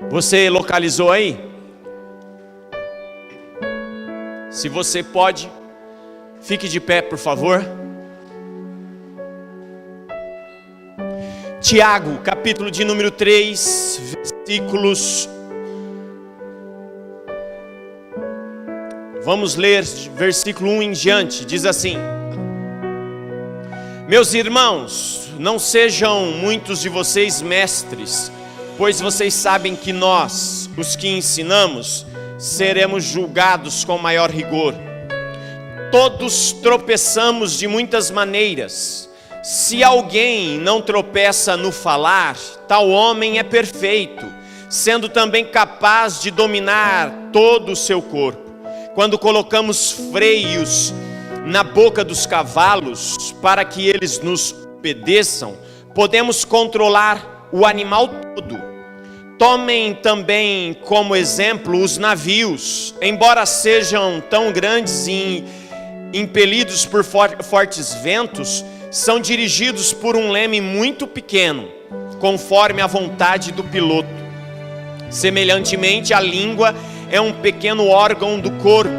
Você localizou aí? Se você pode, fique de pé, por favor. Tiago, capítulo de número 3, versículos... Vamos ler versículo 1 em diante, diz assim: Meus irmãos, não sejam muitos de vocês mestres, pois vocês sabem que nós, os que ensinamos, seremos julgados com maior rigor. Todos tropeçamos de muitas maneiras. Se alguém não tropeça no falar, tal homem é perfeito, sendo também capaz de dominar todo o seu corpo. Quando colocamos freios na boca dos cavalos para que eles nos obedeçam, podemos controlar o animal todo. Tomem também como exemplo os navios, embora sejam tão grandes e impelidos por fortes ventos, são dirigidos por um leme muito pequeno, conforme a vontade do piloto. Semelhantemente, a língua é um pequeno órgão do corpo,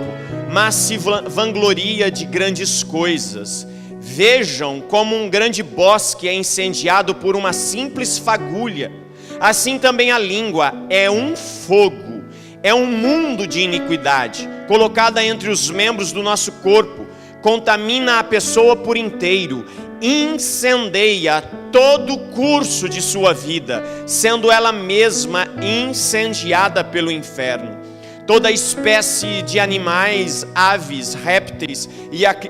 mas se vangloria de grandes coisas. Vejam como um grande bosque é incendiado por uma simples fagulha. Assim também a língua é um fogo, é um mundo de iniquidade, colocada entre os membros do nosso corpo, contamina a pessoa por inteiro, incendeia todo o curso de sua vida, sendo ela mesma incendiada pelo inferno. Toda espécie de animais, aves, répteis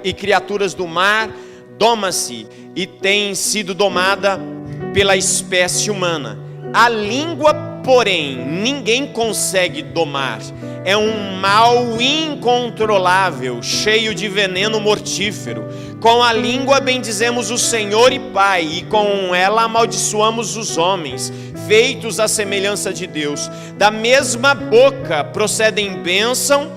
e criaturas do mar doma-se e tem sido domada pela espécie humana. A língua, porém, ninguém consegue domar. É um mal incontrolável, cheio de veneno mortífero. Com a língua bendizemos o Senhor e Pai, e com ela amaldiçoamos os homens, feitos à semelhança de Deus. Da mesma boca procedem bênção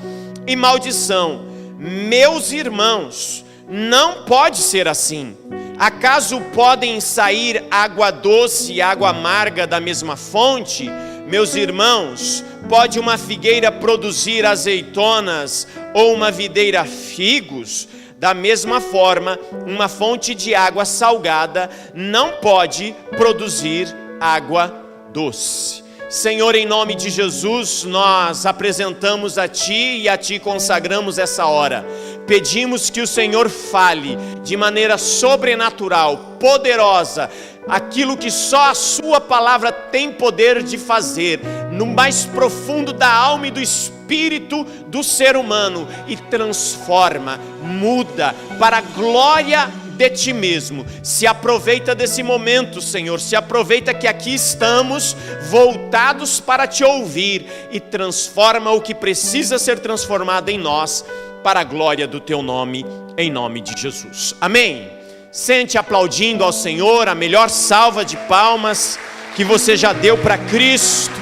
e maldição. Meus irmãos, não pode ser assim. Acaso podem sair água doce e água amarga da mesma fonte? Meus irmãos, pode uma figueira produzir azeitonas ou uma videira figos? Da mesma forma, uma fonte de água salgada não pode produzir água doce. Senhor, em nome de Jesus, nós apresentamos a Ti e a Ti consagramos essa hora. Pedimos que o Senhor fale de maneira sobrenatural, poderosa, aquilo que só a Sua palavra tem poder de fazer, no mais profundo da alma e do espírito do ser humano, e transforma, muda para a glória de Ti mesmo. Se aproveita desse momento, Senhor, se aproveita que aqui estamos voltados para Te ouvir, e transforma o que precisa ser transformado em nós, para a glória do Teu nome, em nome de Jesus. Amém. Sente aplaudindo ao Senhor, a melhor salva de palmas que você já deu para Cristo.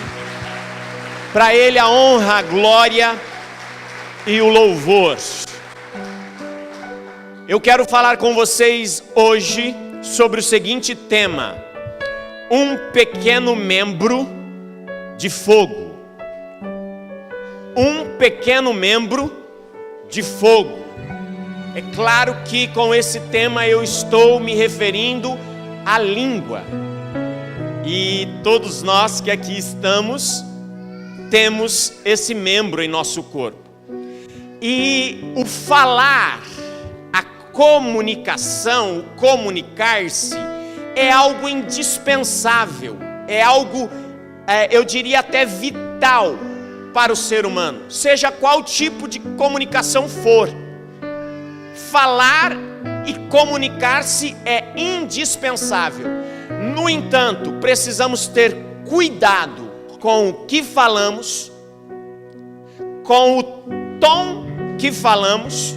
Para Ele a honra, a glória e o louvor. Eu quero falar com vocês hoje sobre o seguinte tema: um pequeno membro de fogo. Um pequeno membro de fogo. É claro que com esse tema eu estou me referindo à língua. E todos nós que aqui estamos temos esse membro em nosso corpo. E o falar, a comunicação, o comunicar-se é algo indispensável, é algo, eu diria até vital para o ser humano, seja qual tipo de comunicação for. Falar e comunicar-se é indispensável. No entanto, precisamos ter cuidado com o que falamos, com o tom que falamos,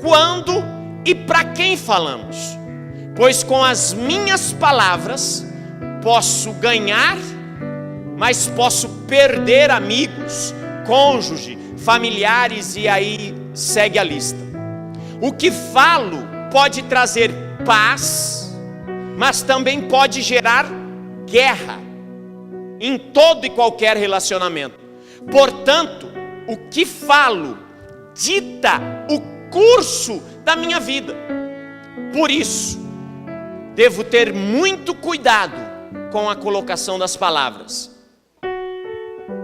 quando e para quem falamos. Pois com as minhas palavras posso ganhar, mas posso perder amigos, cônjuge, familiares, e aí segue a lista. O que falo pode trazer paz, mas também pode gerar guerra, em todo e qualquer relacionamento. Portanto, o que falo dita o curso da minha vida. Por isso, devo ter muito cuidado com a colocação das palavras.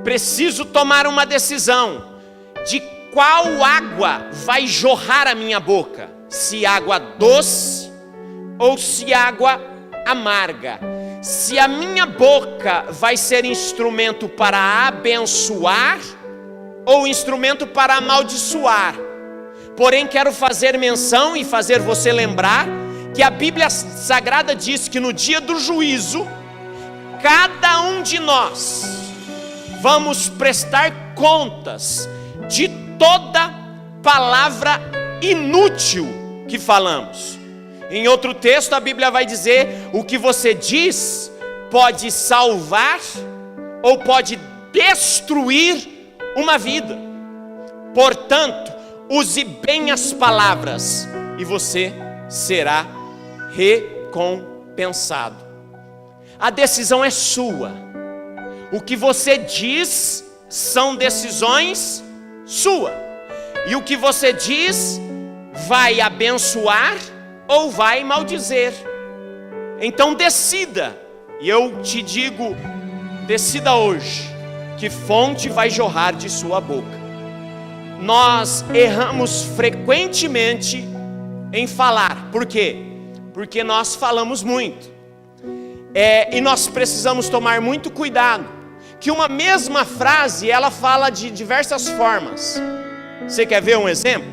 Preciso tomar uma decisão de qual água vai jorrar a minha boca, se água doce ou se água amarga. Se a minha boca vai ser instrumento para abençoar ou instrumento para amaldiçoar. Porém, quero fazer menção e fazer você lembrar que a Bíblia Sagrada diz que no dia do juízo, cada um de nós vamos prestar contas de toda palavra inútil que falamos. Em outro texto a Bíblia vai dizer: o que você diz pode salvar ou pode destruir uma vida. Portanto, use bem as palavras e você será recompensado. A decisão é sua. O que você diz são decisões suas. E o que você diz vai abençoar ou vai maldizer. Então decida. E eu te digo, decida hoje que fonte vai jorrar de sua boca. Nós erramos frequentemente em falar. Por quê? Porque nós falamos muito. E nós precisamos tomar muito cuidado, que uma mesma frase, ela fala de diversas formas. Você quer ver um exemplo?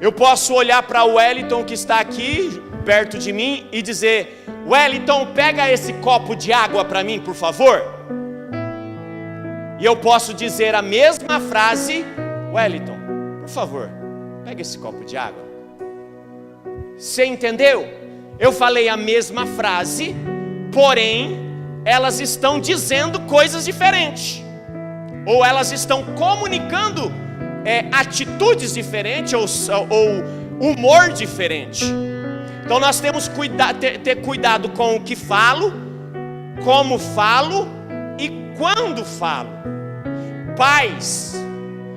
Eu posso olhar para o Wellington que está aqui, perto de mim, e dizer: Wellington, pega esse copo de água para mim, por favor. E eu posso dizer a mesma frase: Wellington, por favor, pega esse copo de água. Você entendeu? Eu falei a mesma frase, porém elas estão dizendo coisas diferentes, ou elas estão comunicando atitudes diferentes, ou humor diferente. Então nós temos que ter cuidado com o que falo, como falo e quando falo. Pais,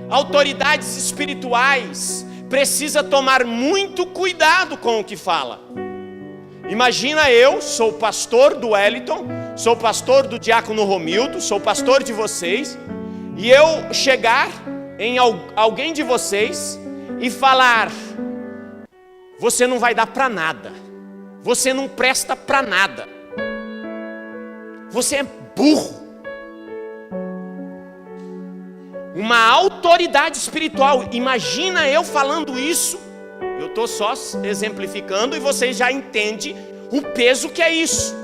autoridades espirituais, precisa tomar muito cuidado com o que fala. Imagina, eu sou pastor do Wellington, sou pastor do diácono Romildo, sou pastor de vocês, e eu chegar em alguém de vocês e falar: você não vai dar para nada, você não presta para nada, você é burro. Uma autoridade espiritual, imagina eu falando isso. Eu estou só exemplificando e vocês já entendem o peso que é isso.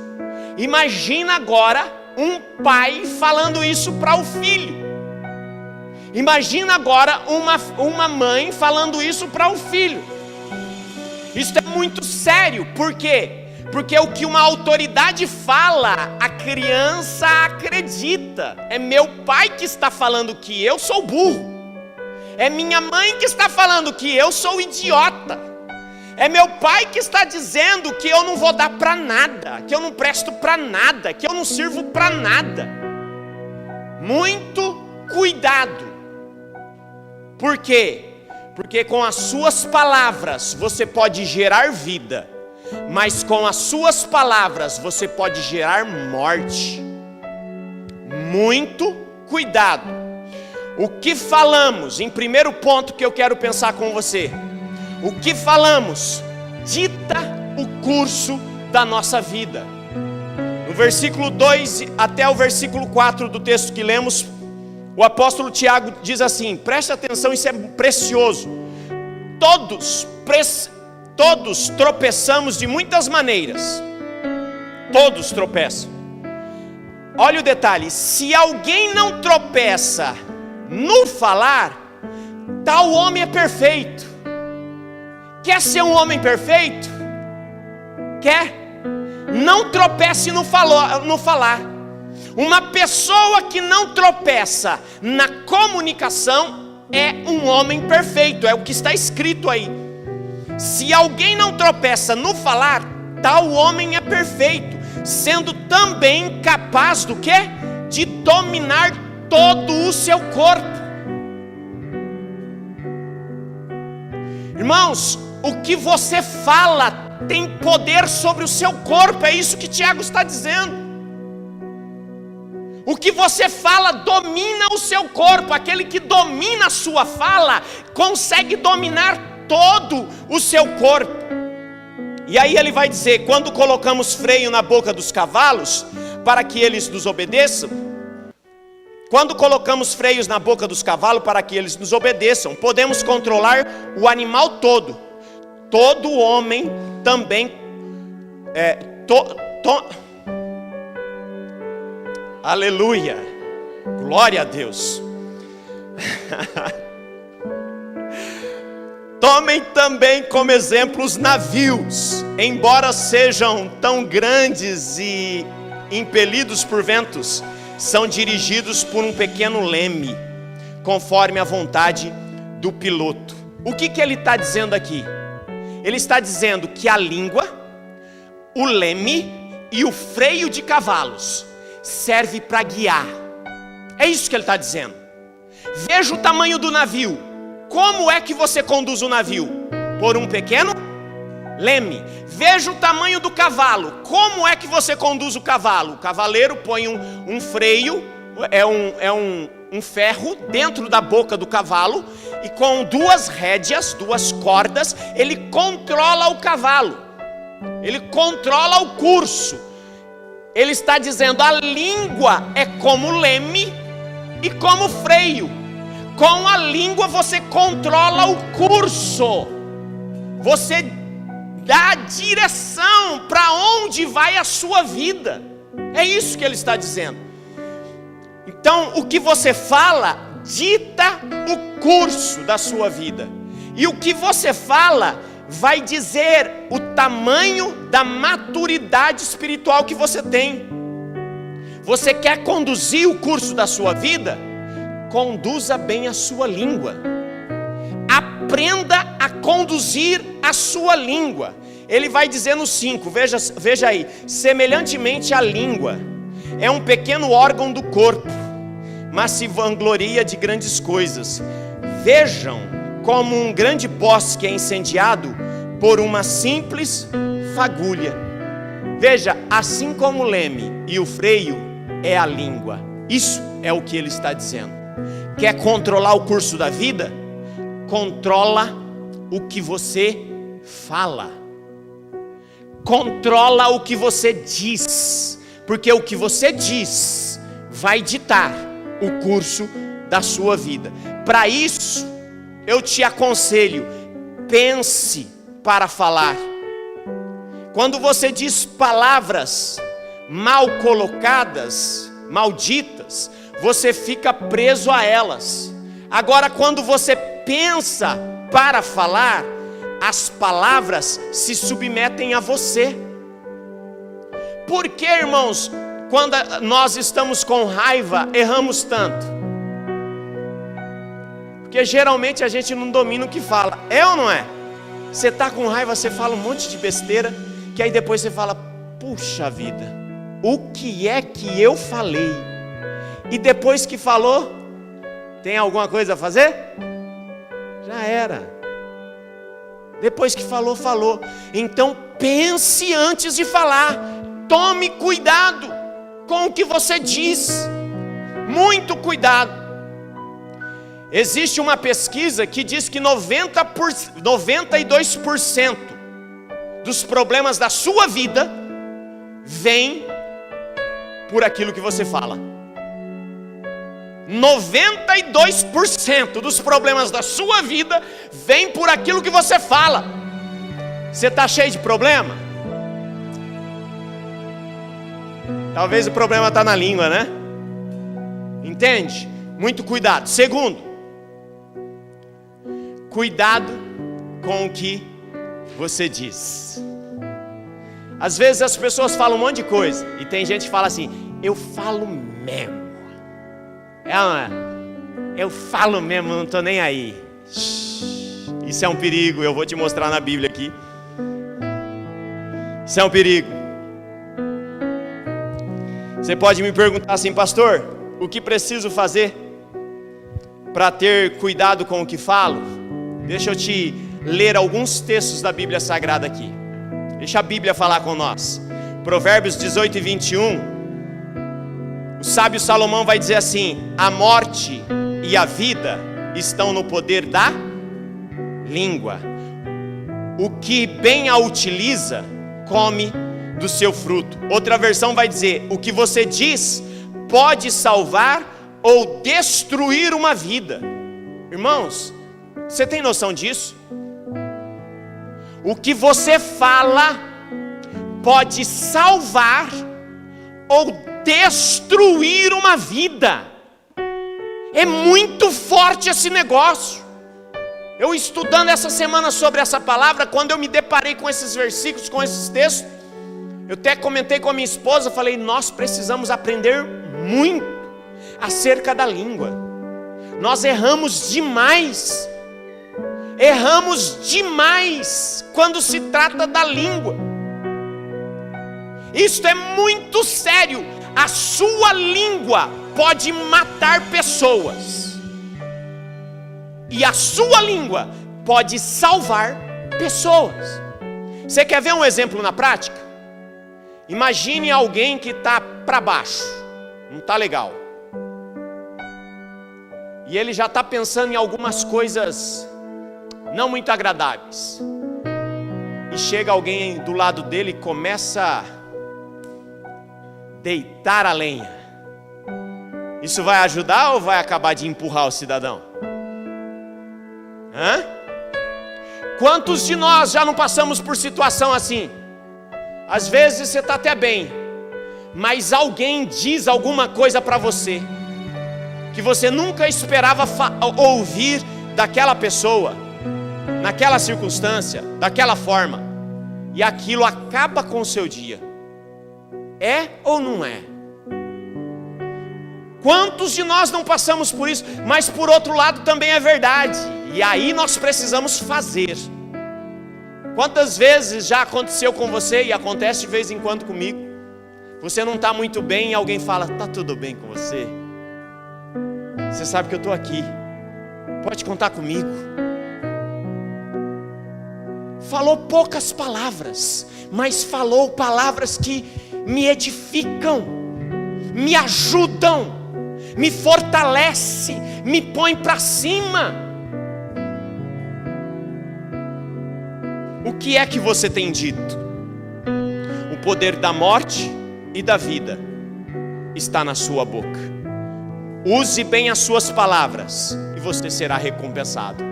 Imagina agora um pai falando isso para o filho. Imagina agora uma mãe falando isso para o filho. Isso é muito sério. Por quê? Porque o que uma autoridade fala, a criança acredita. É meu pai que está falando que eu sou burro. É minha mãe que está falando que eu sou idiota. É meu pai que está dizendo que eu não vou dar para nada, que eu não presto para nada, que eu não sirvo para nada. Muito cuidado. Por quê? Porque com as suas palavras você pode gerar vida, mas com as suas palavras você pode gerar morte. Muito cuidado. O que falamos, em primeiro ponto que eu quero pensar com você, o que falamos dita o curso da nossa vida. No versículo 2 até o versículo 4 do texto que lemos, o apóstolo Tiago diz assim, preste atenção, isso é precioso. Todos tropeçamos de muitas maneiras. Todos tropeçam. Olha o detalhe, se alguém não tropeça no falar, tal homem é perfeito. Quer ser um homem perfeito? Quer? Não tropece no falar. Uma pessoa que não tropeça na comunicação é um homem perfeito, é o que está escrito aí. Se alguém não tropeça no falar, tal homem é perfeito, sendo também capaz do quê? De dominar todo o seu corpo. Irmãos, o que você fala tem poder sobre o seu corpo, é isso que Tiago está dizendo. O que você fala domina o seu corpo. Aquele que domina a sua fala consegue dominar todo o seu corpo. E aí ele vai dizer: quando colocamos freio na boca dos cavalos para que eles nos obedeçam, quando colocamos freios na boca dos cavalos para que eles nos obedeçam, podemos controlar o animal todo. Todo homem também aleluia, glória a Deus. Tomem também como exemplo os navios, embora sejam tão grandes e impelidos por ventos, são dirigidos por um pequeno leme, conforme a vontade do piloto. O que ele está dizendo aqui? Ele está dizendo que a língua, o leme e o freio de cavalos serve para guiar. É isso que ele está dizendo. Veja o tamanho do navio. Como é que você conduz o navio? Por um pequeno leme. Veja o tamanho do cavalo. Como é que você conduz o cavalo? O cavaleiro põe um freio, um ferro dentro da boca do cavalo, e com duas rédeas, duas cordas, ele controla o cavalo. Ele controla o curso. Ele está dizendo: a língua é como leme e como freio. Com a língua você controla o curso. Você dá direção para onde vai a sua vida. É isso que ele está dizendo. Então, o que você fala dita o curso da sua vida. E o que você fala vai dizer o tamanho da maturidade espiritual que você tem. Você quer conduzir o curso da sua vida? Conduza bem a sua língua. Aprenda a conduzir a sua língua. Ele vai dizer no 5, veja aí: semelhantemente a língua é um pequeno órgão do corpo, mas se vangloria de grandes coisas. Vejam como um grande bosque é incendiado por uma simples fagulha. Veja, assim como o leme e o freio é a língua. Isso é o que ele está dizendo. Quer controlar o curso da vida? Controla o que você fala. Controla o que você diz, porque o que você diz vai ditar o curso da sua vida. Para isso, eu te aconselho: pense para falar. Quando você diz palavras mal colocadas, malditas, você fica preso a elas. Agora, quando você pensa para falar, as palavras se submetem a você. Por que, irmãos, quando nós estamos com raiva, erramos tanto? Porque geralmente a gente não domina o que fala. É ou não é? Você está com raiva, você fala um monte de besteira, que aí depois você fala: puxa vida, o que é que eu falei? E depois que falou, tem alguma coisa a fazer? Já era. Depois que falou, falou. Então pense antes de falar. Tome cuidado com o que você diz. Muito cuidado. Existe uma pesquisa que diz que 92% dos problemas da sua vida vem por aquilo que você fala. 92% dos problemas da sua vida vem por aquilo que você fala. Você está cheio de problema? Talvez o problema está na língua, né? Entende? Muito cuidado. Segundo, cuidado com o que você diz. Às vezes as pessoas falam um monte de coisa, e tem gente que fala assim: eu falo mesmo. Eu falo mesmo, não estou nem aí. Isso é um perigo, eu vou te mostrar na Bíblia aqui. Isso é um perigo. Você pode me perguntar assim, pastor, o que preciso fazer para ter cuidado com o que falo? Deixa eu te ler alguns textos da Bíblia Sagrada aqui. Deixa a Bíblia falar com nós. Provérbios 18 e 21. O sábio Salomão vai dizer assim: a morte e a vida estão no poder da língua. O que bem a utiliza, come do seu fruto. Outra versão vai dizer: o que você diz pode salvar ou destruir uma vida. Irmãos, você tem noção disso? O que você fala pode salvar ou destruir uma vida. É muito forte esse negócio. Eu estudando essa semana sobre essa palavra, quando eu me deparei com esses versículos, com esses textos, eu até comentei com a minha esposa, falei, nós precisamos aprender muito acerca da língua. Nós erramos demais quando se trata da língua. Isto é muito sério. A sua língua pode matar pessoas, e a sua língua pode salvar pessoas. Você quer ver um exemplo na prática? Imagine alguém que está para baixo, não está legal, e ele já está pensando em algumas coisas não muito agradáveis, e chega alguém do lado dele e começa a deitar a lenha. Isso vai ajudar ou vai acabar de empurrar o cidadão? Quantos de nós já não passamos por situação assim? Às vezes você está até bem, mas alguém diz alguma coisa para você que você nunca esperava ouvir daquela pessoa, naquela circunstância, daquela forma, e aquilo acaba com o seu dia. É ou não é? Quantos de nós não passamos por isso? Mas por outro lado também é verdade, e aí nós precisamos fazer. Quantas vezes já aconteceu com você, e acontece de vez em quando comigo, você não está muito bem e alguém fala, está tudo bem com você? Você sabe que eu estou aqui, pode contar comigo. Falou poucas palavras, mas falou palavras que me edificam, me ajudam, me fortalece, me põe para cima. O que é que você tem dito? O poder da morte e da vida está na sua boca. Use bem as suas palavras e você será recompensado.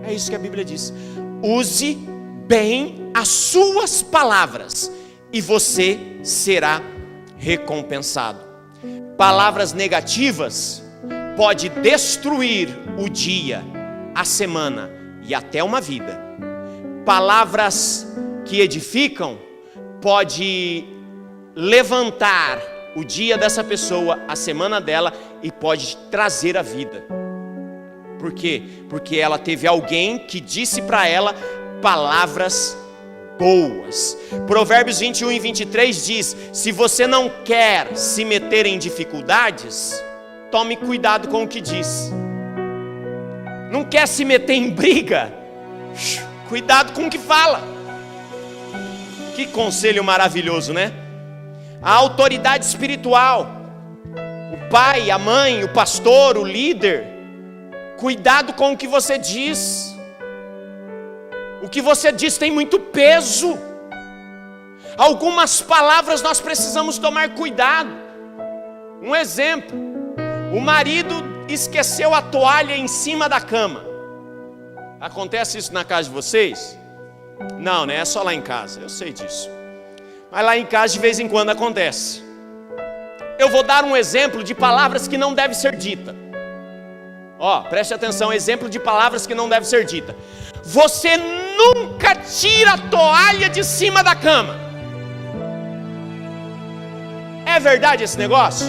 É isso que a Bíblia diz. Use bem as suas palavras e você será recompensado. Palavras negativas pode destruir o dia, a semana e até uma vida. Palavras que edificam pode levantar o dia dessa pessoa, a semana dela, e pode trazer a vida. Por quê? Porque ela teve alguém que disse para ela palavras boas. Provérbios 21 e 23 diz: se você não quer se meter em dificuldades, tome cuidado com o que diz. Não quer se meter em briga? Cuidado com o que fala. Que conselho maravilhoso, né? A autoridade espiritual, o pai, a mãe, o pastor, o líder, cuidado com o que você diz. O que você diz tem muito peso. Algumas palavras nós precisamos tomar cuidado. Um exemplo: o marido esqueceu a toalha em cima da cama. Acontece isso na casa de vocês? Não, né? É só lá em casa, eu sei disso. Mas lá em casa de vez em quando acontece. Eu vou dar um exemplo de palavras que não devem ser ditas. Preste atenção, exemplo de palavras que não devem ser ditas. Você nunca tira a toalha de cima da cama. É verdade esse negócio?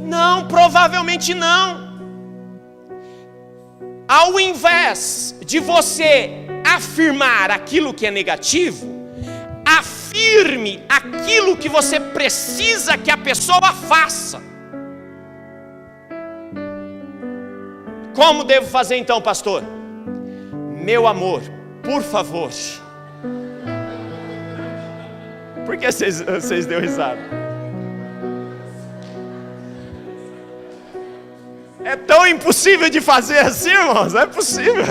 Não, provavelmente não. Ao invés de você afirmar aquilo que é negativo, afirme afirme aquilo que você precisa que a pessoa faça. Como devo fazer então, pastor? Meu amor, por favor. Por que vocês deu risada? É tão impossível de fazer assim, irmãos? Não é possível.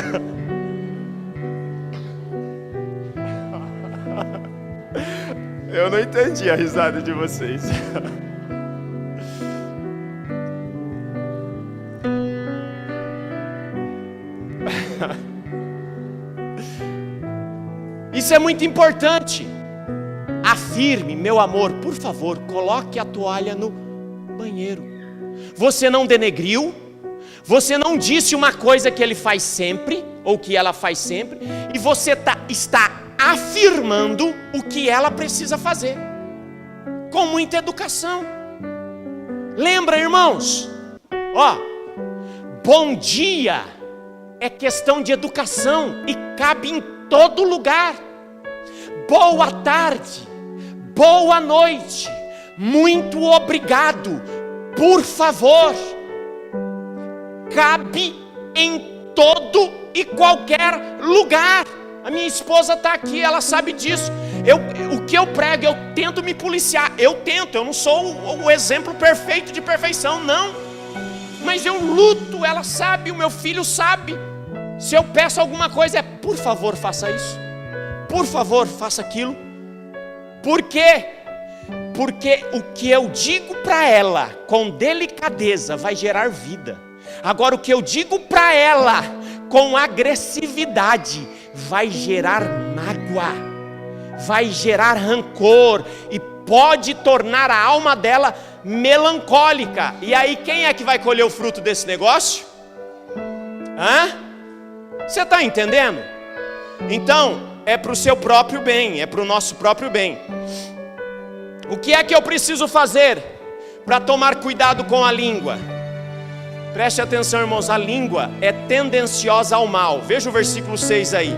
Eu não entendi a risada de vocês. Isso é muito importante. Afirme, meu amor, por favor, coloque a toalha no banheiro. Você não denegriu, você não disse uma coisa que ele faz sempre, ou que ela faz sempre, e você está afirmando o que ela precisa fazer, com muita educação. Lembra, irmãos? Bom dia é questão de educação e cabe em todo lugar. Boa tarde, boa noite, muito obrigado, por favor, cabe em todo e qualquer lugar. A minha esposa está aqui, ela sabe disso. O que eu prego, eu tento me policiar. Eu não sou o exemplo perfeito de perfeição, não. Mas eu luto, ela sabe, o meu filho sabe. Se eu peço alguma coisa, por favor, faça isso. Por favor, faça aquilo. Por quê? Porque o que eu digo para ela, com delicadeza, vai gerar vida. Agora, o que eu digo para ela, com agressividade, vai gerar mágoa, vai gerar rancor e pode tornar a alma dela melancólica. E aí quem é que vai colher o fruto desse negócio? Você está entendendo? Então, é para o seu próprio bem, é para o nosso próprio bem. O que é que eu preciso fazer para tomar cuidado com a língua? Preste atenção, irmãos, a língua é tendenciosa ao mal. Veja o versículo 6 aí.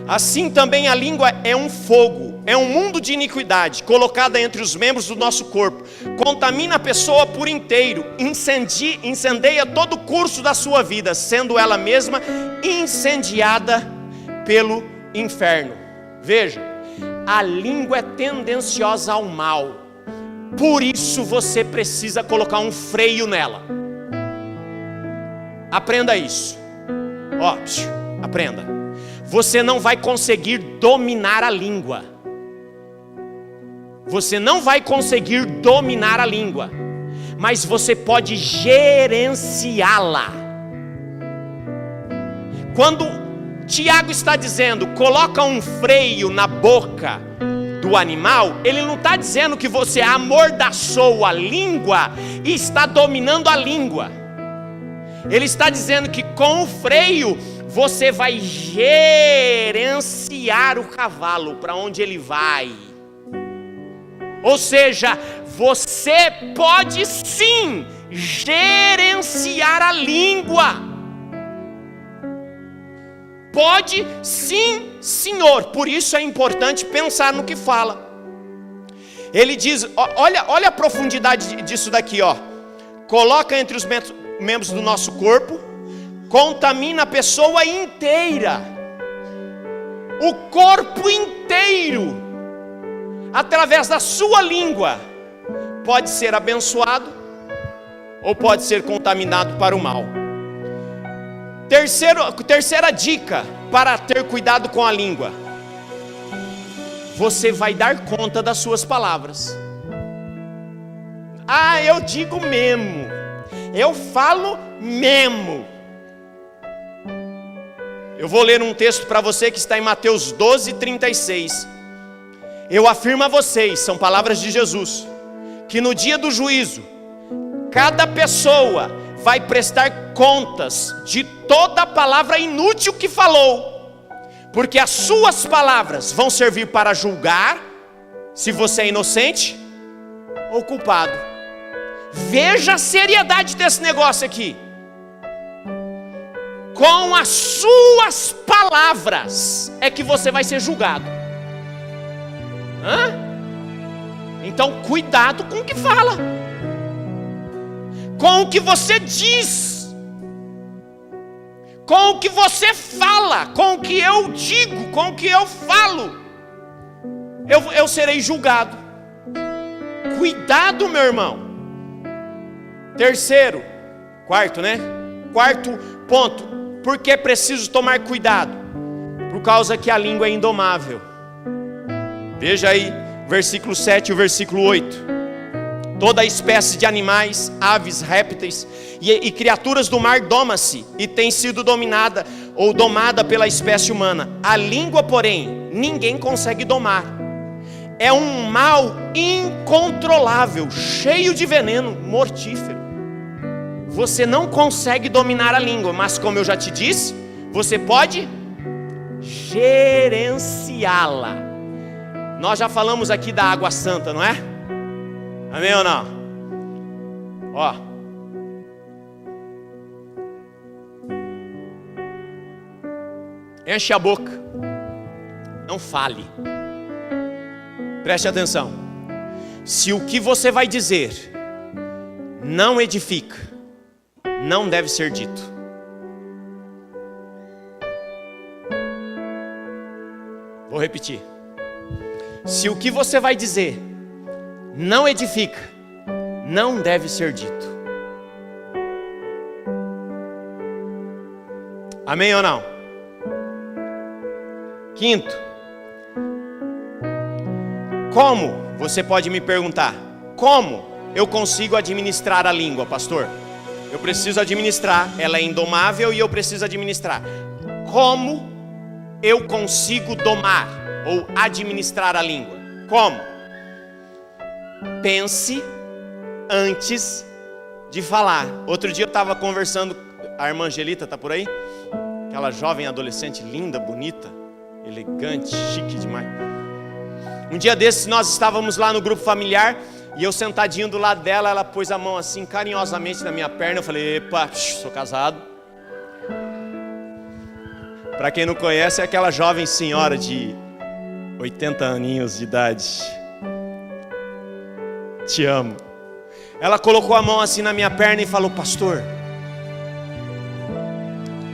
Assim também a língua é um fogo, é um mundo de iniquidade, colocada entre os membros do nosso corpo. Contamina a pessoa por inteiro, incendeia todo o curso da sua vida, sendo ela mesma incendiada pelo inferno. Veja, a língua é tendenciosa ao mal. Por isso você precisa colocar um freio nela. Aprenda isso. Aprenda. Você não vai conseguir dominar a língua. Você não vai conseguir dominar a língua, mas você pode gerenciá-la. Quando Tiago está dizendo, coloca um freio na boca do animal, ele não está dizendo que você amordaçou a língua e está dominando a língua. Ele está dizendo que com o freio você vai gerenciar o cavalo para onde ele vai. Ou seja, você pode sim gerenciar a língua. Pode sim, senhor. Por isso é importante pensar no que fala. Ele diz, olha a profundidade disso daqui, coloca entre os membros do nosso corpo, contamina a pessoa inteira, o corpo inteiro, através da sua língua, pode ser abençoado ou pode ser contaminado para o mal. Terceira dica para ter cuidado com a língua: você vai dar conta das suas palavras. Eu digo mesmo, eu falo mesmo. Eu vou ler um texto para você que está em Mateus 12:36. Eu afirmo a vocês, são palavras de Jesus, que no dia do juízo, cada pessoa vai prestar contas de toda palavra inútil que falou, porque as suas palavras vão servir para julgar se você é inocente ou culpado. Veja a seriedade desse negócio aqui. Com as suas palavras é que você vai ser julgado. Então cuidado com o que fala, com o que você diz, com o que você fala, com o que eu digo, com o que eu falo, eu serei julgado. Cuidado, meu irmão. Quarto ponto, por que é preciso tomar cuidado? Por causa que a língua é indomável. Veja aí, versículo 7 e o versículo 8. Toda espécie de animais, aves, répteis e criaturas do mar doma-se e tem sido dominada ou domada pela espécie humana. A língua, porém, ninguém consegue domar. É um mal incontrolável, cheio de veneno mortífero. Você não consegue dominar a língua, mas como eu já te disse, você pode gerenciá-la. Nós já falamos aqui da água santa, não é? Amém ou não? Ó. Enche a boca. Não fale. Preste atenção. Se o que você vai dizer não edifica, não deve ser dito. Vou repetir. Se o que você vai dizer não edifica, não deve ser dito. Amém ou não? Quinto, como? Você pode me perguntar, como eu consigo administrar a língua, pastor? Eu preciso administrar, ela é indomável e eu preciso administrar. Como eu consigo domar ou administrar a língua? Como? Pense antes de falar. Outro dia eu estava conversando, a irmã Angelita está por aí? Aquela jovem adolescente linda, bonita, elegante, chique demais. Um dia desses nós estávamos lá no grupo familiar e eu sentadinho do lado dela, ela pôs a mão assim carinhosamente na minha perna. Eu falei, epa, sou casado. Para quem não conhece, é aquela jovem senhora de 80 aninhos de idade. Te amo. Ela colocou a mão assim na minha perna e falou, pastor,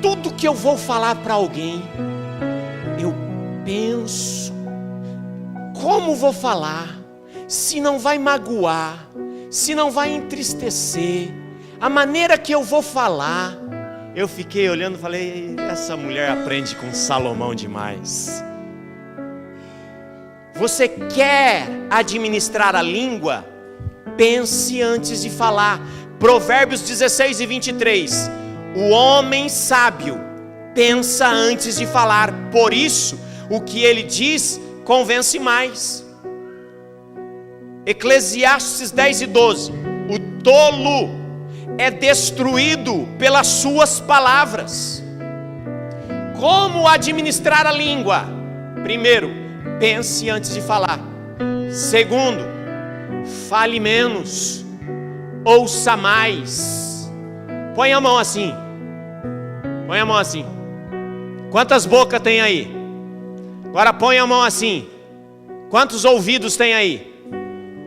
tudo que eu vou falar para alguém, eu penso, como vou falar, se não vai magoar, se não vai entristecer, a maneira que eu vou falar. Eu fiquei olhando e falei, essa mulher aprende com Salomão demais. Você quer administrar a língua? Pense antes de falar. Provérbios 16 e 23. O homem sábio pensa antes de falar, por isso o que ele diz convence mais. Eclesiastes 10 e 12. O tolo é destruído pelas suas palavras. Como administrar a língua? Primeiro, pense antes de falar. Segundo, fale menos, ouça mais. Põe a mão assim. Põe a mão assim. Quantas bocas tem aí? Agora põe a mão assim. Quantos ouvidos tem aí?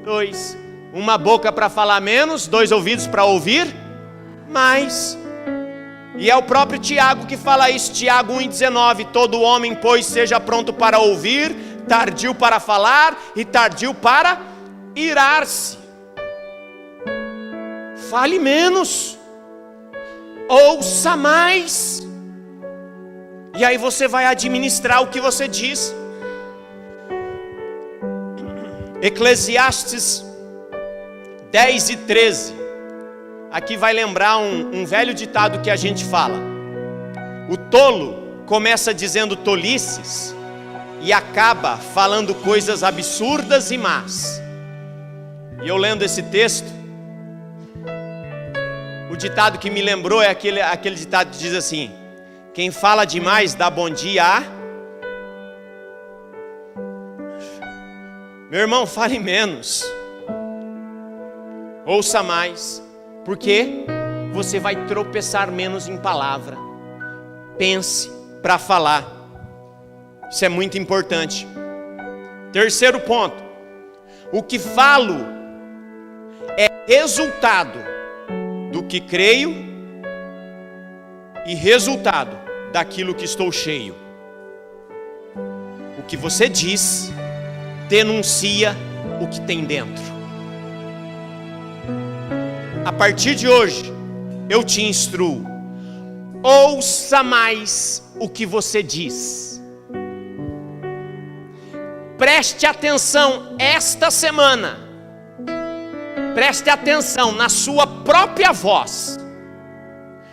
2. Uma boca para falar menos, 2 ouvidos para ouvir mais. E é o próprio Tiago que fala isso. Tiago 1,19. Todo homem, pois, seja pronto para ouvir, tardio para falar e tardio para irar-se. Fale menos, ouça mais, e aí você vai administrar o que você diz. Eclesiastes 10 e 13. Aqui vai lembrar um velho ditado que a gente fala. O tolo começa dizendo tolices e acaba falando coisas absurdas e más. E eu lendo esse texto, o ditado que me lembrou é aquele ditado que diz assim: quem fala demais dá bom dia a... Meu irmão, fale menos, ouça mais, porque você vai tropeçar menos em palavra. Pense para falar. Isso é muito importante. Terceiro ponto: o que falo é resultado do que creio e resultado daquilo que estou cheio. O que você diz denuncia o que tem dentro. A partir de hoje, eu te instruo: ouça mais o que você diz. Preste atenção esta semana. Preste atenção na sua própria voz,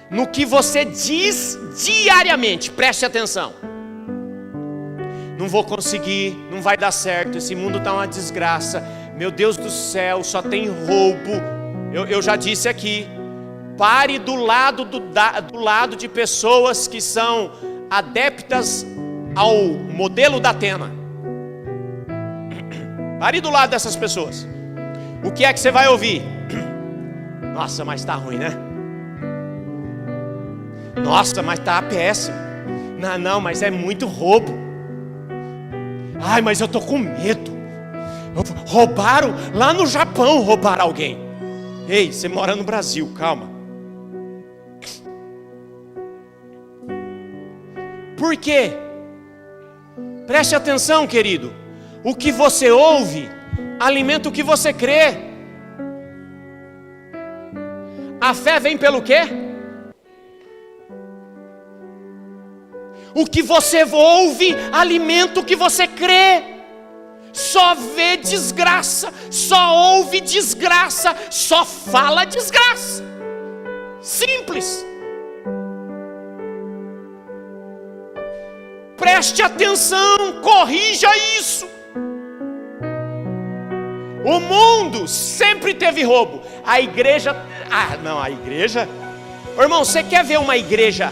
no que você diz diariamente. Preste atenção. Não vou conseguir, não vai dar certo, esse mundo está uma desgraça, meu Deus do céu, só tem roubo. Eu já disse aqui, pare do lado de pessoas que são adeptas ao modelo da Atena. Pare do lado dessas pessoas. O que é que você vai ouvir? Nossa, mas está ruim, né? Nossa, mas está péssimo. Não, mas é muito roubo. Ai, mas eu estou com medo. Roubaram, lá no Japão roubaram alguém. Ei, você mora no Brasil, calma. Por quê? Preste atenção, querido. O que você ouve alimenta o que você crê. A fé vem pelo quê? O que você ouve alimenta o que você crê. Só vê desgraça, só ouve desgraça, só fala desgraça. Simples. Preste atenção, corrija isso. O mundo sempre teve roubo. A igreja... a igreja... Irmão, você quer ver uma igreja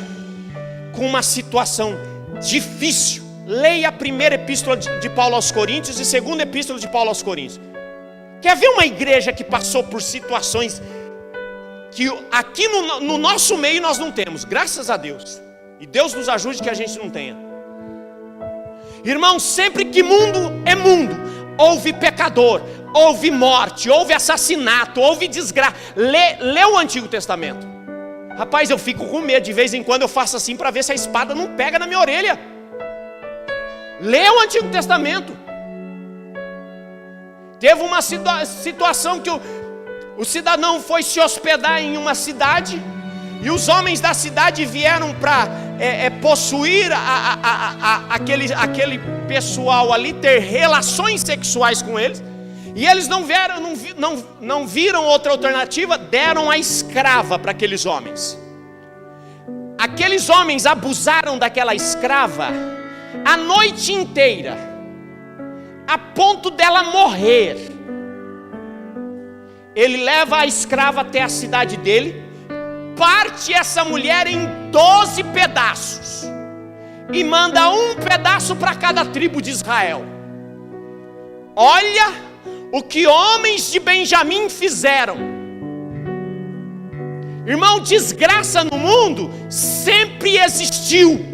com uma situação difícil? Leia a primeira epístola de Paulo aos Coríntios e segunda epístola de Paulo aos Coríntios. Quer ver uma igreja que passou por situações que aqui no nosso meio nós não temos, graças a Deus. E Deus nos ajude que a gente não tenha. Irmão, sempre que mundo é mundo, houve pecador, houve morte, houve assassinato, houve desgraça. Lê o Antigo Testamento. Rapaz, eu fico com medo, de vez em quando eu faço assim para ver se a espada não pega na minha orelha. Lê o Antigo Testamento. Teve uma situação que o cidadão foi se hospedar em uma cidade, e os homens da cidade vieram para possuir aquele pessoal ali, ter relações sexuais com eles. E eles não viram outra alternativa, deram a escrava para aqueles homens. Aqueles homens abusaram daquela escrava a noite inteira, a ponto dela morrer. Ele leva a escrava até a cidade dele, parte essa mulher em 12 pedaços e manda um pedaço para cada tribo de Israel. Olha o que homens de Benjamim fizeram. Irmão, desgraça no mundo sempre existiu.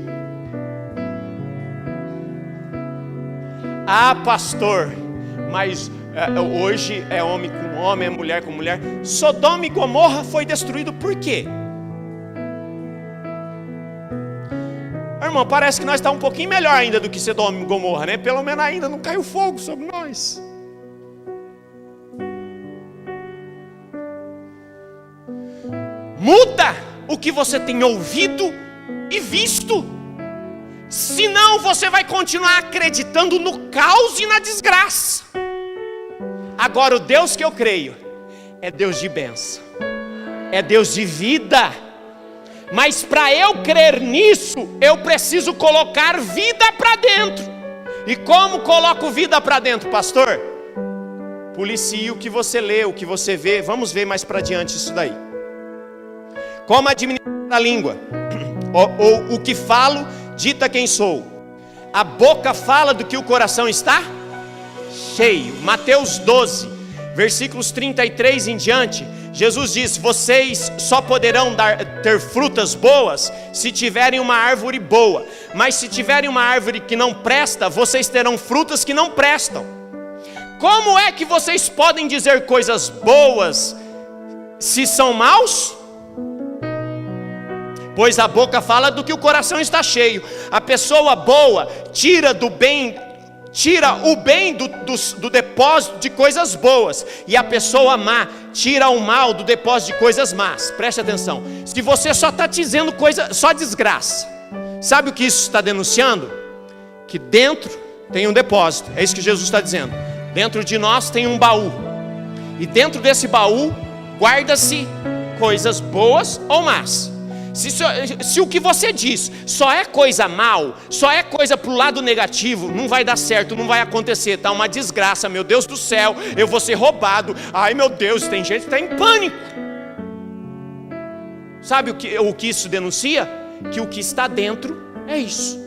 Ah, pastor, mas hoje é homem com homem, é mulher com mulher. Sodoma e Gomorra foi destruído por quê? Irmão, parece que nós estamos um pouquinho melhor ainda do que Sodoma e Gomorra, né? Pelo menos ainda não caiu fogo sobre nós. Muda o que você tem ouvido e visto. Senão você vai continuar acreditando no caos e na desgraça. Agora o Deus que eu creio é Deus de bênção, é Deus de vida. Mas para eu crer nisso, eu preciso colocar vida para dentro. E como coloco vida para dentro, pastor? Policie o que você lê, o que você vê. Vamos ver mais para diante isso daí. Como administrar a língua? Ou o que falo dita quem sou. A boca fala do que o coração está cheio. Mateus 12, versículos 33 em diante, Jesus diz: vocês só poderão ter frutas boas se tiverem uma árvore boa, mas se tiverem uma árvore que não presta, vocês terão frutas que não prestam. Como é que vocês podem dizer coisas boas se são maus? Pois a boca fala do que o coração está cheio. A pessoa boa tira o bem do depósito de coisas boas, e a pessoa má tira o mal do depósito de coisas más. Preste atenção. Se você só está dizendo só desgraça, sabe o que isso está denunciando? Que dentro tem um depósito. É isso que Jesus está dizendo. Dentro de nós tem um baú, e dentro desse baú guarda-se coisas boas ou más. Se o que você diz só é coisa mal, só é coisa para o lado negativo, não vai dar certo, não vai acontecer, está uma desgraça, meu Deus do céu, eu vou ser roubado, ai meu Deus, tem gente que está em pânico. Sabe o que isso denuncia? Que o que está dentro é isso.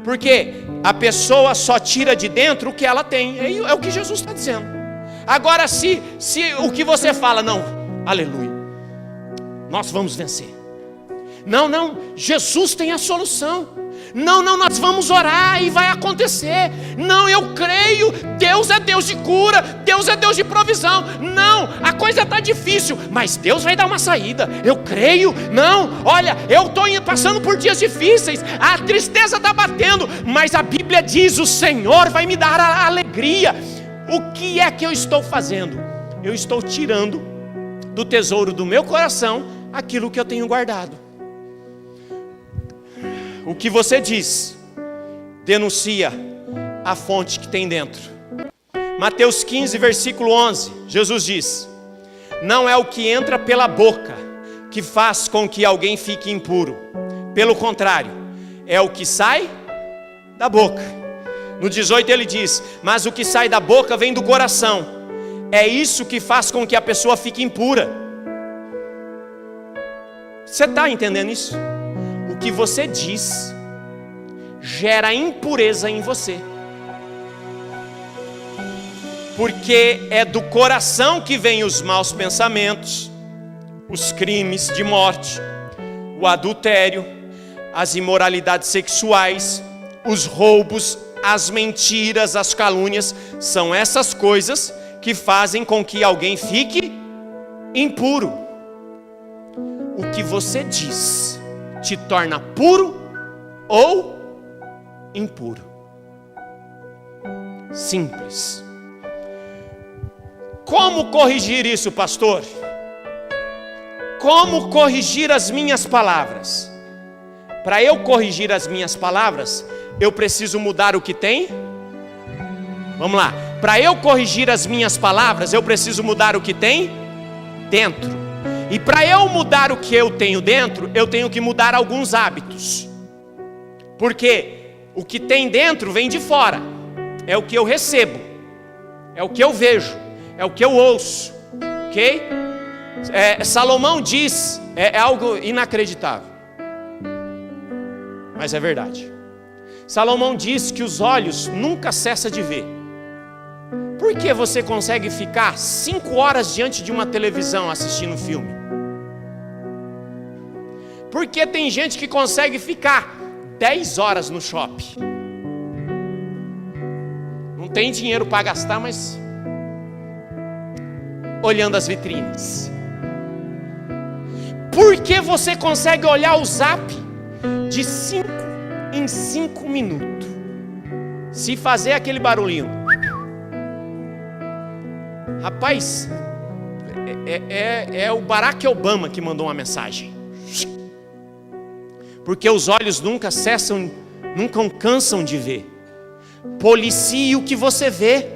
Porque a pessoa só tira de dentro o que ela tem, é o que Jesus está dizendo. Agora se o que você fala, não, aleluia, nós vamos vencer. Não, Jesus tem a solução. Não, nós vamos orar e vai acontecer. Não, eu creio, Deus é Deus de cura, Deus é Deus de provisão. Não, a coisa está difícil, mas Deus vai dar uma saída. Eu creio. Não, olha, eu estou passando por dias difíceis, a tristeza está batendo, mas a Bíblia diz, o Senhor vai me dar a alegria. O que é que eu estou fazendo? Eu estou tirando do tesouro do meu coração aquilo que eu tenho guardado. O que você diz denuncia a fonte que tem dentro. Mateus 15, versículo 11, Jesus diz: não é o que entra pela boca que faz com que alguém fique impuro, pelo contrário, é o que sai da boca. No 18 ele diz: mas o que sai da boca vem do coração, é isso que faz com que a pessoa fique impura. Você está entendendo isso? O que você diz gera impureza em você, porque é do coração que vêm os maus pensamentos, os crimes de morte, o adultério, as imoralidades sexuais, os roubos, as mentiras, as calúnias. São essas coisas que fazem com que alguém fique impuro. O que você diz te torna puro ou impuro. Simples. Como corrigir isso, pastor? Como corrigir as minhas palavras? Para eu corrigir as minhas palavras, eu preciso mudar o que tem? Vamos lá. Para eu corrigir as minhas palavras, eu preciso mudar o que tem dentro. E para eu mudar o que eu tenho dentro, eu tenho que mudar alguns hábitos. Porque o que tem dentro vem de fora. É o que eu recebo, é o que eu vejo, é o que eu ouço. Ok? Salomão diz, é algo inacreditável, mas é verdade. Salomão diz que os olhos nunca cessam de ver. Por que você consegue ficar 5 horas diante de uma televisão assistindo filme? Porque tem gente que consegue ficar 10 horas no shopping. Não tem dinheiro para gastar, mas olhando as vitrines. Por que você consegue olhar o zap de 5 em 5 minutos? Se fazer aquele barulhinho. Rapaz, é o Barack Obama que mandou uma mensagem. Porque os olhos nunca cansam de ver. Policie o que você vê.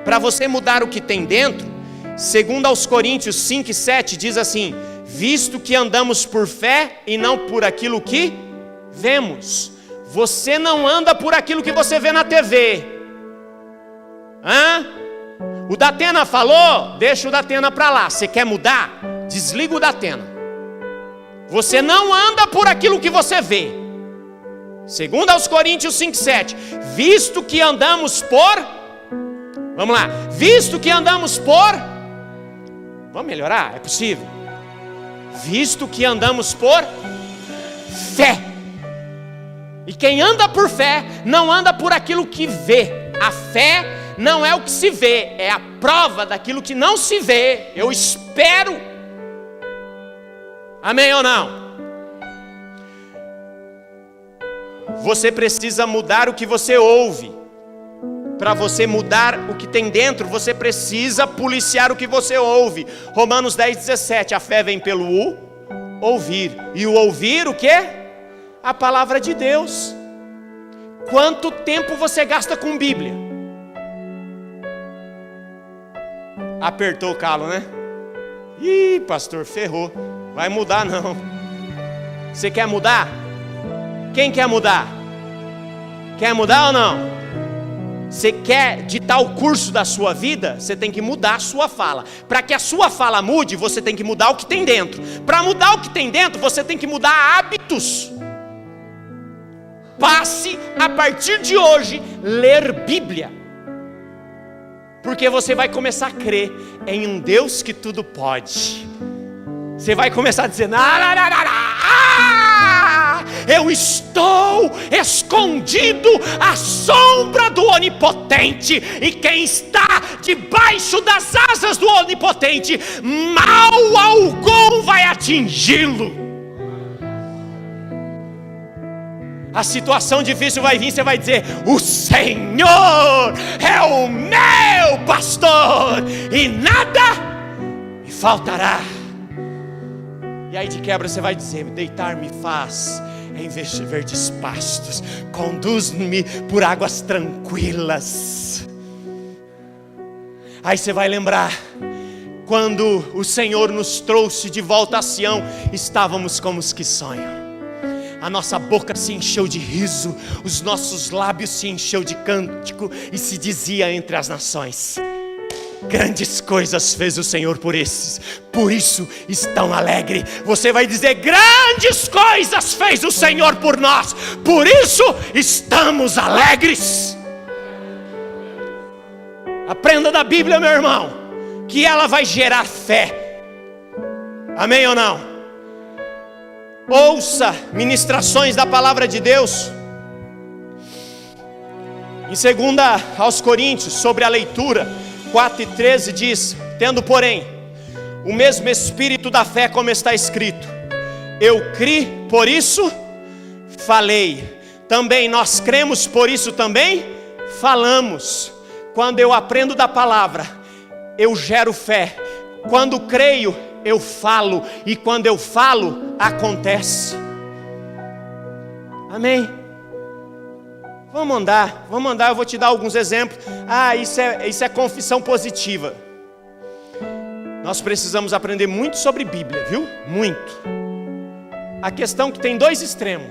Para você mudar o que tem dentro, segundo aos Coríntios 5 e 7 diz assim: visto que andamos por fé e não por aquilo que vemos. Você não anda por aquilo que você vê na TV. O Datena falou, deixa o Datena para lá. Você quer mudar? Desliga o Datena. Você não anda por aquilo que você vê. Segundo aos Coríntios 5:7, visto que andamos por, vamos lá, visto que andamos por, vamos melhorar? É possível? Visto que andamos por fé. E quem anda por fé, não anda por aquilo que vê. A fé não é o que se vê, é a prova daquilo que não se vê. Eu espero. Amém ou não? Você precisa mudar o que você ouve. Para você mudar o que tem dentro, você precisa policiar o que você ouve. Romanos 10:17, a fé vem pelo ouvir. E o ouvir o quê? A palavra de Deus. Quanto tempo você gasta com Bíblia? Apertou o calo, né? Ih, pastor, ferrou. Vai mudar não. Você quer mudar? Quem quer mudar? Quer mudar ou não? Você quer ditar o curso da sua vida? Você tem que mudar a sua fala. Para que a sua fala mude, você tem que mudar o que tem dentro. Para mudar o que tem dentro, você tem que mudar hábitos. Passe a partir de hoje ler Bíblia. Porque você vai começar a crer em um Deus que tudo pode. Você vai começar a dizer: eu estou escondido à sombra do Onipotente, e quem está debaixo das asas do Onipotente, mal algum vai atingi-lo. A situação difícil vai vir, você vai dizer: o Senhor é o meu pastor, e nada me faltará. E aí de quebra você vai dizer: deitar-me faz em verdes pastos, conduz-me por águas tranquilas. Aí você vai lembrar, quando o Senhor nos trouxe de volta a Sião, estávamos como os que sonham. A nossa boca se encheu de riso, os nossos lábios se encheu de cântico, e se dizia entre as nações: grandes coisas fez o Senhor por esses, por isso estão alegres. Você vai dizer: grandes coisas fez o Senhor por nós, por isso estamos alegres. Aprenda da Bíblia, meu irmão, que ela vai gerar fé. Amém ou não? Ouça ministrações da palavra de Deus. Em 2 aos Coríntios, sobre a leitura 4:13 diz: tendo porém o mesmo espírito da fé, como está escrito, eu criei, por isso falei. Também nós cremos, por isso também falamos. Quando eu aprendo da palavra, eu gero fé. Quando creio, eu falo, e quando eu falo, acontece. Amém? Vamos andar, eu vou te dar alguns exemplos. Isso é confissão positiva. Nós precisamos aprender muito sobre Bíblia, viu? Muito. A questão é que tem dois extremos.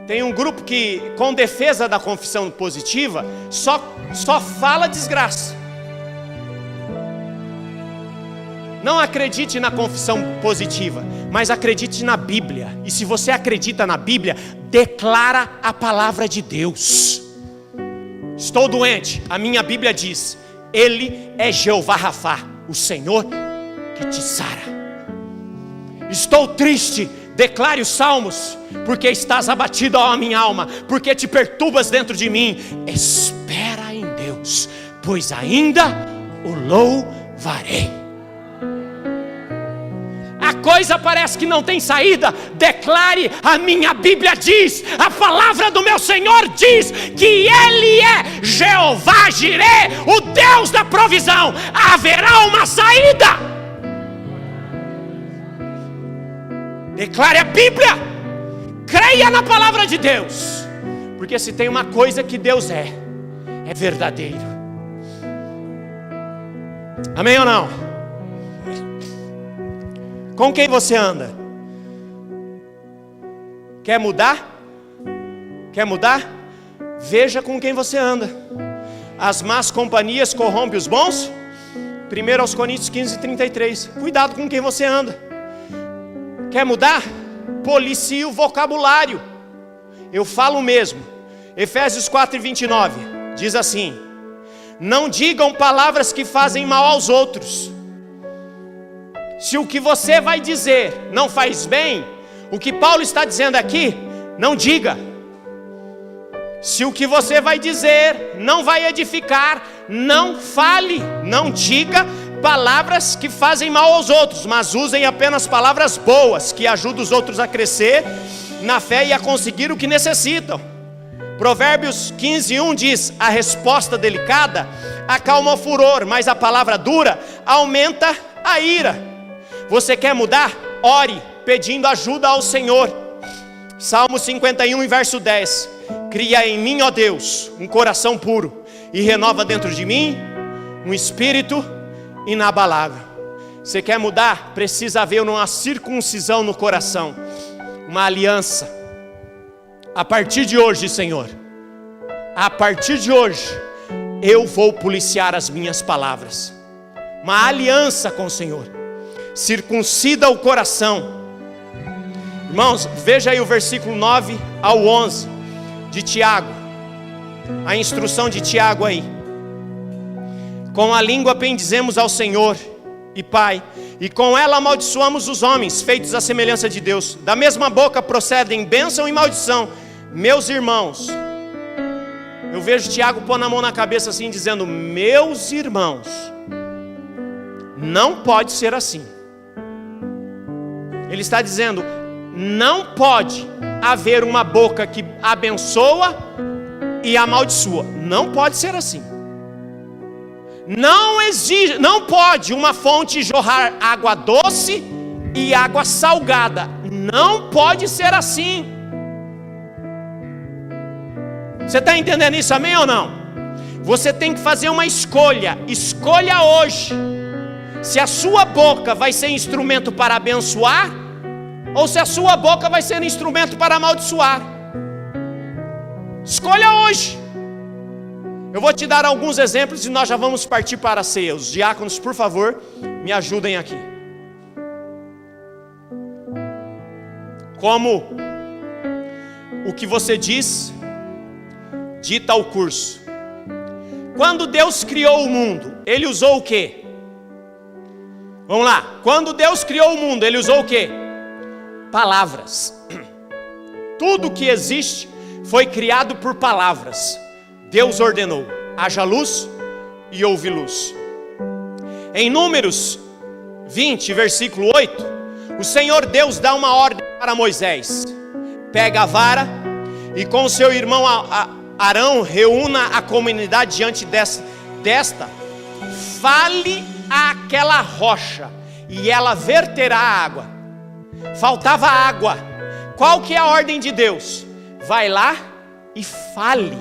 Tem um grupo que, com defesa da confissão positiva, só fala desgraça. Não acredite na confissão positiva, mas acredite na Bíblia. E se você acredita na Bíblia, declara a palavra de Deus. Estou doente, a minha Bíblia diz: Ele é Jeová Rafá, o Senhor que te sara. Estou triste, declare os salmos: porque estás abatido, ó minha alma, porque te perturbas dentro de mim. Espera em Deus, pois ainda o louvarei. A coisa parece que não tem saída. Declare: a minha Bíblia diz, a palavra do meu Senhor diz que Ele é Jeová Jireh, o Deus da provisão. Haverá uma saída. Declare a Bíblia, creia na palavra de Deus, porque se tem uma coisa que Deus é verdadeiro. Amém ou não? Com quem você anda? Quer mudar? Quer mudar? Veja com quem você anda. As más companhias corrompem os bons. 1 aos Coríntios 15:33. Cuidado com quem você anda. Quer mudar? Policie o vocabulário. Eu falo mesmo. Efésios 4:29 diz assim: não digam palavras que fazem mal aos outros. Se o que você vai dizer não faz bem, o que Paulo está dizendo aqui, não diga. Se o que você vai dizer não vai edificar, não fale, não diga palavras que fazem mal aos outros, mas usem apenas palavras boas, que ajudam os outros a crescer na fé e a conseguir o que necessitam. Provérbios 15:1 diz: a resposta delicada acalma o furor, mas a palavra dura aumenta a ira. Você quer mudar? Ore, pedindo ajuda ao Senhor. Salmo 51, verso 10: cria em mim, ó Deus, um coração puro, e renova dentro de mim um espírito inabalável. Você quer mudar? Precisa haver uma circuncisão no coração, uma aliança. A partir de hoje, Senhor, a partir de hoje, eu vou policiar as minhas palavras. Uma aliança com o Senhor. Circuncida o coração. Irmãos, veja aí o versículo 9 ao 11 de Tiago. A instrução de Tiago aí. Com a língua bendizemos ao Senhor e Pai, e com ela amaldiçoamos os homens, feitos à semelhança de Deus. Da mesma boca procedem bênção e maldição. Meus irmãos, eu vejo Tiago pondo a mão na cabeça assim, dizendo: meus irmãos, não pode ser assim. Ele está dizendo: não pode haver uma boca que abençoa e amaldiçoa. Não pode ser assim. Não pode uma fonte jorrar água doce e água salgada. Não pode ser assim. Você está entendendo isso, amém ou não? Você tem que fazer uma escolha. Escolha hoje se a sua boca vai ser instrumento para abençoar, ou se a sua boca vai ser instrumento para amaldiçoar. Escolha hoje. Eu vou te dar alguns exemplos e nós já vamos partir para a ceia. Os diáconos, por favor, me ajudem aqui. Como o que você diz dita o curso. Quando Deus criou o mundo, Ele usou o quê? Vamos lá. Quando Deus criou o mundo, Ele usou o quê? Palavras. Tudo que existe foi criado por palavras. Deus ordenou: haja luz e houve luz. Em Números 20, versículo 8, o Senhor Deus dá uma ordem para Moisés: pega a vara e com o seu irmão Arão reúna a comunidade diante desta, fale àquela rocha e ela verterá a água. Faltava água. Qual que é a ordem de Deus? Vai lá e fale.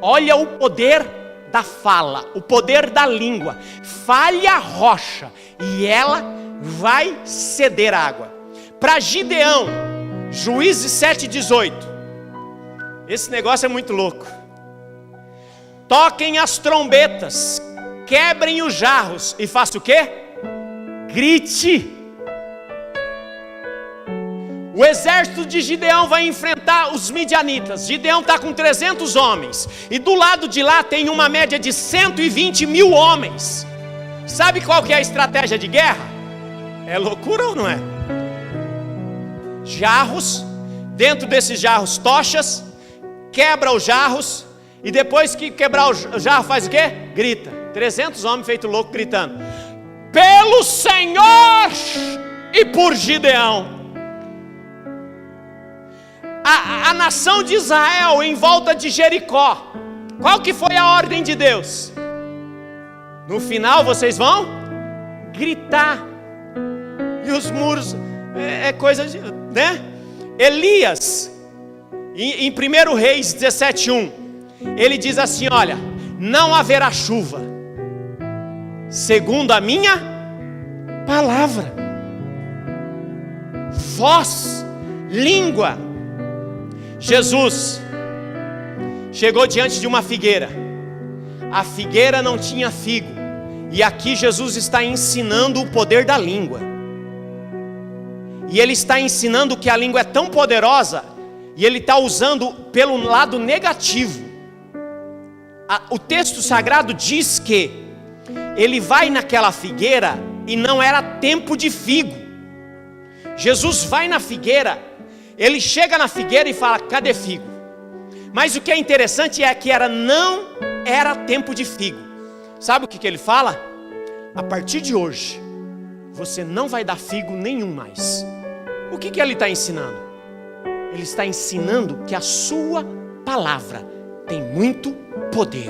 Olha o poder da fala, o poder da língua. Fale a rocha e ela vai ceder água. Para Gideão, Juízes 7:18. Esse negócio é muito louco. Toquem as trombetas, quebrem os jarros e faça o quê? Grite. O exército de Gideão vai enfrentar os midianitas. Gideão está com 300 homens. E do lado de lá tem uma média de 120 mil homens. Sabe qual que é a estratégia de guerra? É loucura ou não é? Jarros, dentro desses jarros tochas, quebra os jarros. E depois que quebrar o jarro faz o quê? Grita. 300 homens feitos loucos gritando: pelo Senhor e por Gideão. A nação de Israel em volta de Jericó, qual que foi a ordem de Deus? No final vocês vão gritar. E os muros, é coisa de, né? Elias, em 1 Reis 17:1, ele diz assim: olha, não haverá chuva, segundo a minha palavra. Voz, língua. Jesus chegou diante de uma figueira. A figueira não tinha figo. E aqui Jesus está ensinando o poder da língua. E ele está ensinando que a língua é tão poderosa, e ele está usando pelo lado negativo. O texto sagrado diz que ele vai naquela figueira e não era tempo de figo. Jesus vai na figueira. Ele chega na figueira e fala: cadê figo? Mas o que é interessante é que não era tempo de figo. Sabe o que ele fala? A partir de hoje, você não vai dar figo nenhum mais. O que ele está ensinando? Ele está ensinando que a sua palavra tem muito poder.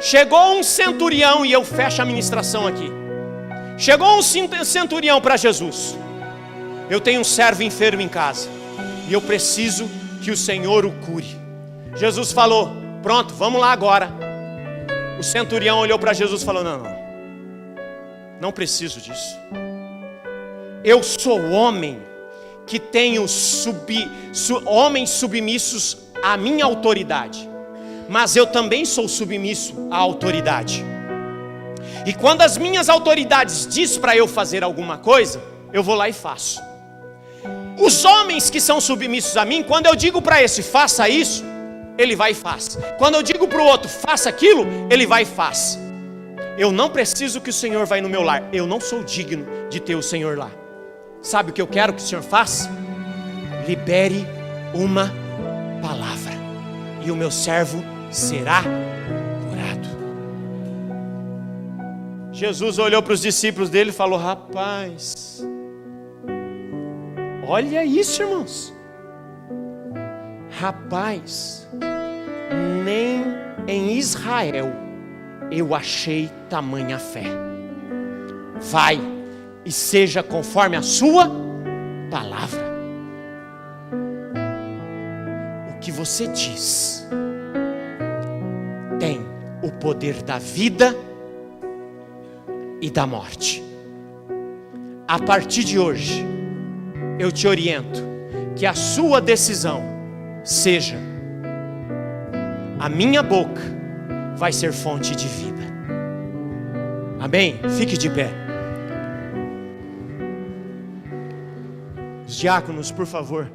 Chegou um centurião, e eu fecho a ministração aqui. Chegou um centurião para Jesus. Eu tenho um servo enfermo em casa, e eu preciso que o Senhor o cure. Jesus falou: pronto, vamos lá agora. O centurião olhou para Jesus e falou: não preciso disso. Eu sou homem que tenho homens submissos à minha autoridade, mas eu também sou submisso à autoridade. E quando as minhas autoridades dizem para eu fazer alguma coisa, eu vou lá e faço. Os homens que são submissos a mim, quando eu digo para esse faça isso, ele vai e faz. Quando eu digo para o outro faça aquilo, ele vai e faz. Eu não preciso que o Senhor vá no meu lar. Eu não sou digno de ter o Senhor lá. Sabe o que eu quero que o Senhor faça? Libere uma palavra, e o meu servo será curado. Jesus olhou para os discípulos dele e falou: rapaz, olha isso, irmãos. Rapaz, nem em Israel eu achei tamanha fé. Vai e seja conforme a sua palavra. O que você diz tem o poder da vida e da morte. A partir de hoje, eu te oriento que a sua decisão seja: a minha boca vai ser fonte de vida. Amém? Fique de pé. Os diáconos, por favor.